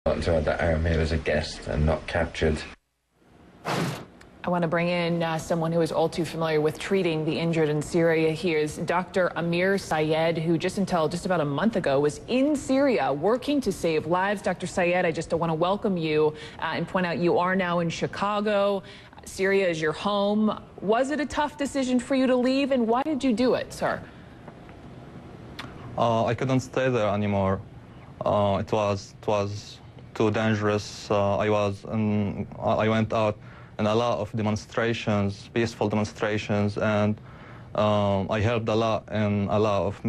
That I am here as a guest and not captured. I want to bring in someone who is all too familiar with treating the injured in Syria. Here's Dr. Amer Sayed, who just about a month ago was in Syria working to save lives. Dr. Sayed, I just want to welcome you and point out you are now in Chicago. Syria is your home. Was it a tough decision for you to leave, and why did you do it, sir? I couldn't stay there anymore. It was too dangerous. I went out in a lot of demonstrations, peaceful demonstrations, and I helped a lot in a lot of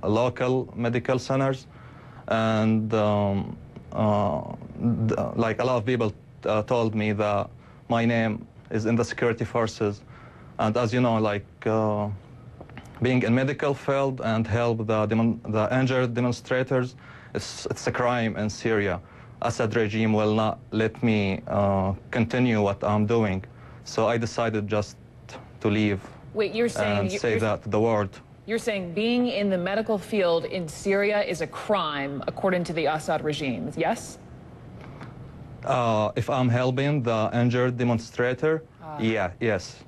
local medical centers, and like a lot of people told me that my name is in the security forces, and as you know, like being in medical field and help the injured demonstrators, it's a crime in Syria. Assad regime will not let me continue what I'm doing. So I decided just to leave. Wait, you're saying... And say that to the world. You're saying being in the medical field in Syria is a crime according to the Assad regime, yes? If I'm helping the injured demonstrator, yes.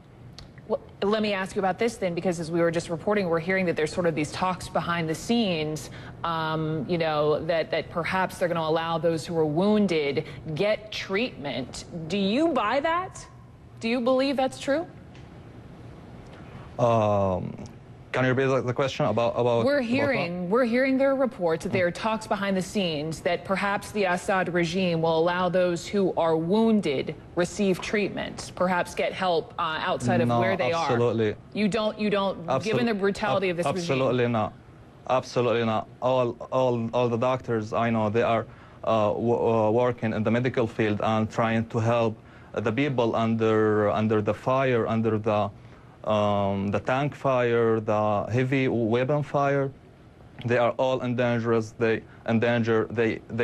Well, let me ask you about this then, because as we were just reporting, we're hearing that there's sort of these talks behind the scenes, you know, that perhaps they're going to allow those who are wounded get treatment. Do you buy that? Do you believe that's true? Can you repeat the question about We're hearing there are reports that there are talks behind the scenes that perhaps the Assad regime will allow those who are wounded receive treatment, perhaps get help outside of where they absolutely. are. You don't, given the brutality of this regime. Absolutely not. Absolutely not. All the doctors I know, they are working in the medical field and trying to help the people under the fire, under the tank fire, the heavy weapon fire. They are all in danger. They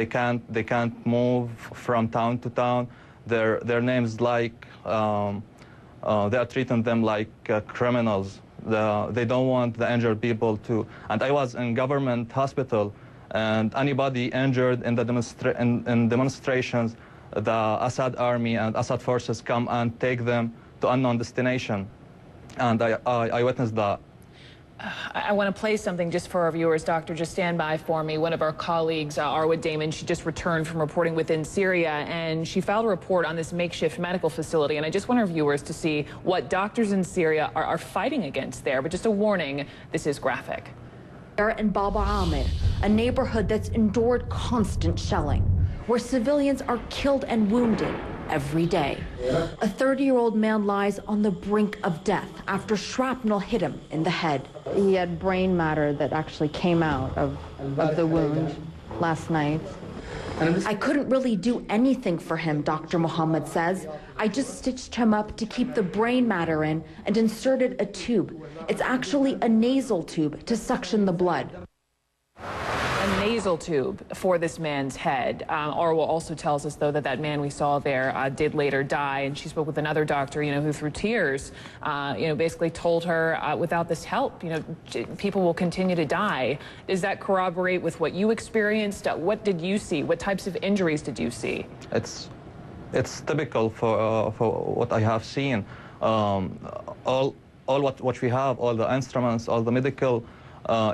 can't move from town to town. Their names like they are treating them like criminals. They don't want the injured people to. And I was in government hospital, and anybody injured in the demonstrations, the Assad army and Assad forces come and take them to unknown destination. And I witnessed that. I want to play something just for our viewers. Doctor, just stand by for me. One of our colleagues, Arwa Damon, she just returned from reporting within Syria, and she filed a report on this makeshift medical facility. And I just want our viewers to see what doctors in Syria are fighting against there. But just a warning, this is graphic. In Baba Amer, a neighborhood that's endured constant shelling, where civilians are killed and wounded every day. A 30-year-old man lies on the brink of death after shrapnel hit him in the head. He had brain matter that actually came out of the wound last night. I couldn't really do anything for him, Dr. Muhammad says. I just stitched him up to keep the brain matter in and inserted a tube. It's actually a nasal tube to suction the blood. A nasal tube for this man's head. Arwa also tells us, though, that man we saw there did later die, and she spoke with another doctor, who through tears, basically told her, without this help, people will continue to die. Does that corroborate with what you experienced? What did you see? What types of injuries did you see? It's typical for what I have seen. All what we have, all the instruments, all the medical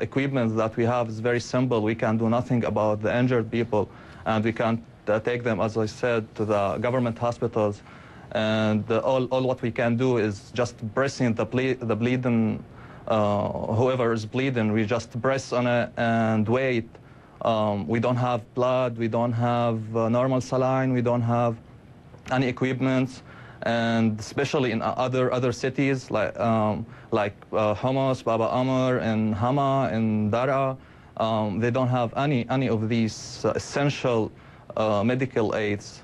equipment that we have is very simple. We can do nothing about the injured people, and we can't take them, as I said, to the government hospitals. And all what we can do is just pressing the bleeding, whoever is bleeding, we just press on it and wait. We don't have blood, we don't have normal saline, we don't have any equipment. And especially in other cities like Homs, Baba Amer, and Hama, and Dara, they don't have any of these essential medical aids.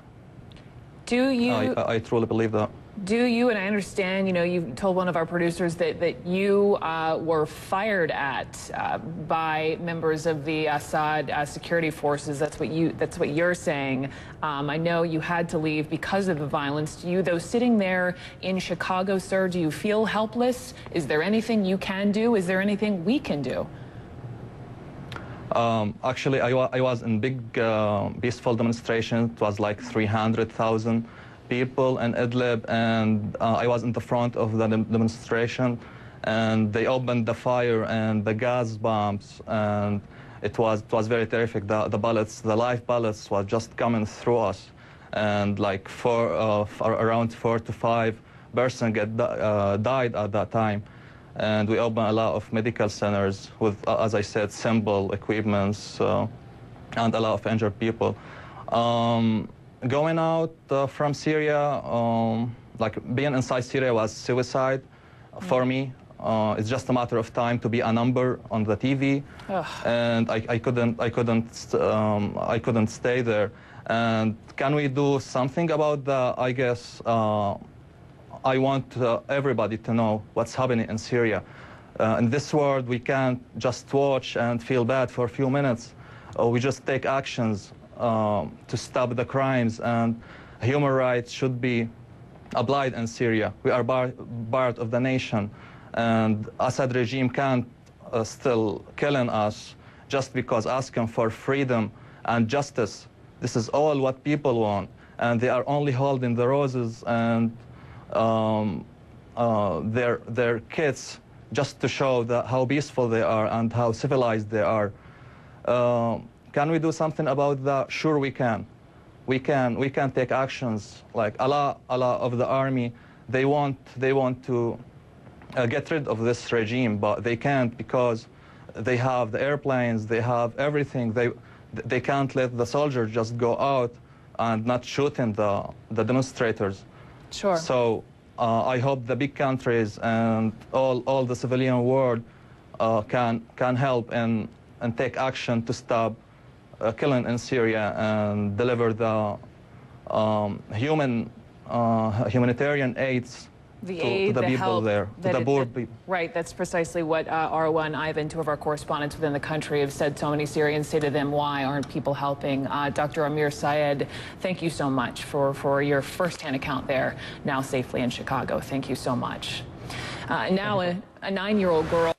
Do you? I truly believe that. Do you, and I understand, you told one of our producers that you were fired at by members of the Assad security forces. That's what you're saying. I know you had to leave because of the violence. Do you, though, sitting there in Chicago, sir, do you feel helpless? Is there anything you can do? Is there anything we can do? Actually, I was in big peaceful demonstration. It was like 300,000 people in Idlib, and I was in the front of the demonstration, and they opened the fire and the gas bombs, and it was very terrific. The bullets, the live bullets, was just coming through us, and like around 4 to 5 persons died at that time. And we opened a lot of medical centers with, as I said, simple equipments and a lot of injured people. Going out from Syria, like being inside Syria was suicide for me. It's just a matter of time to be a number on the TV, and I couldn't stay there. And can we do something about that? I guess I want everybody to know what's happening in Syria. In this world, we can't just watch and feel bad for a few minutes. We just take actions to stop the crimes, and human rights should be applied in Syria. We are part of the nation, and Assad regime can't still killing us just because asking for freedom and justice. This is all what people want, and they are only holding the roses and their kids just to show how peaceful they are and how civilized they are. Can we do something about that? Sure, we can. We can take actions. Like a lot of the army, they want to get rid of this regime, but they can't because they have the airplanes, they have everything. They can't let the soldiers just go out and not shooting the demonstrators. Sure. So I hope the big countries and all the civilian world can help and take action to stop killing in Syria and deliver the humanitarian aids to the people help, there, to the poor people. Right, that's precisely what Arwa and Ivan, two of our correspondents within the country, have said. So many Syrians say to them, why aren't people helping? Dr. Amer Sayed, thank you so much for your first-hand account there, now safely in Chicago. Thank you so much. Now a 9-year-old girl